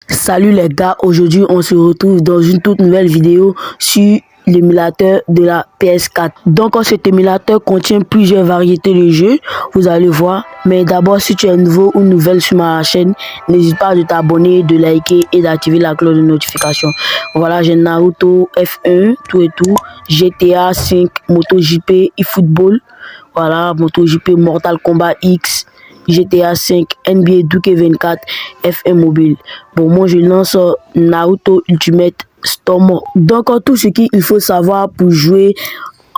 Salut les gars, aujourd'hui on se retrouve dans une toute nouvelle vidéo sur l'émulateur de la PS4. Donc cet émulateur contient plusieurs variétés de jeux, vous allez voir. Mais d'abord, si tu es nouveau ou nouvelle sur ma chaîne, n'hésite pas à t'abonner, de liker et d'activer la cloche de notification. Voilà, j'ai Naruto, F1, tout et tout, GTA 5, MotoGP, eFootball, voilà, MotoGP, Mortal Kombat X, GTA 5, NBA 2K24, F1 mobile. Bon, moi je lance Naruto Ultimate Storm. Donc tout ce qu'il faut savoir pour jouer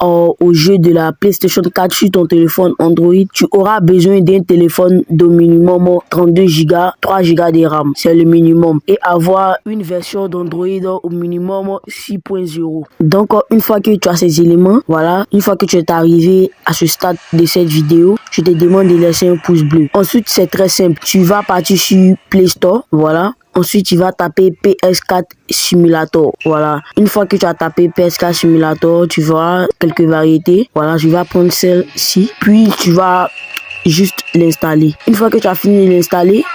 au jeu de la PlayStation 4 sur ton téléphone Android, tu auras besoin d'un téléphone de minimum 32 Go, 3 Go de RAM, c'est le minimum, et avoir une version d'Android au minimum 6.0. Donc une fois que tu as ces éléments, voilà, une fois que tu es arrivé à ce stade de cette vidéo, je te demande de laisser un pouce bleu. Ensuite, c'est très simple, tu vas partir sur Play Store, voilà. Ensuite, tu vas taper PS4 Simulator. Voilà. Une fois que tu as tapé PS4 Simulator, tu verras quelques variétés. Voilà, je vais prendre celle-ci. Puis, tu vas juste l'installer. Une fois que tu as fini de l'installer,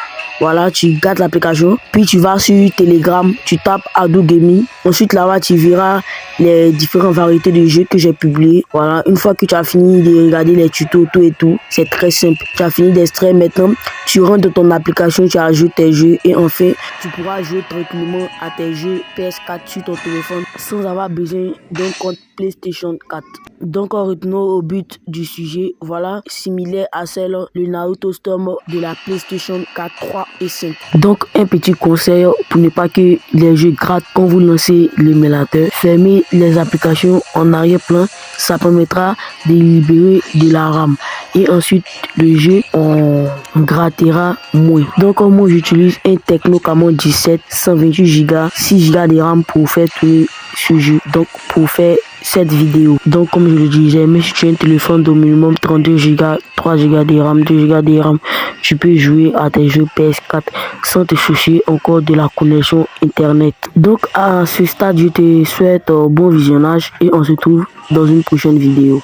voilà, tu gardes l'application. Puis, tu vas sur Telegram, tu tapes Ado Gaming. Ensuite, là-bas, tu verras les différentes variétés de jeux que j'ai publiés. Voilà, une fois que tu as fini de regarder les tutos, tout et tout, c'est très simple. Tu as fini d'extraire maintenant. Tu rentres dans ton application, tu ajoutes tes jeux et enfin, tu pourras jouer tranquillement à tes jeux PS4 sur ton téléphone sans avoir besoin d'un compte PlayStation 4. Donc, retenons au but du sujet, voilà, similaire à celle le Naruto Storm de la PlayStation 4, 3 et 5. Donc, un petit conseil pour ne pas que les jeux grattent quand vous lancez l'émulateur, fermez les applications en arrière-plan, ça permettra de libérer de la RAM. Et ensuite, le jeu, on grattera moins. Donc, moi, j'utilise un Tecno Camon 17, 128 Go, 6 Go de RAM pour faire tourner ce jeu. Donc, pour faire cette vidéo. Donc, comme je le disais, même si tu as un téléphone de minimum 32 Go, 3 Go de RAM, 2 Go de RAM, tu peux jouer à tes jeux PS4 sans te soucier encore de la connexion Internet. Donc, à ce stade, je te souhaite bon visionnage et on se retrouve dans une prochaine vidéo.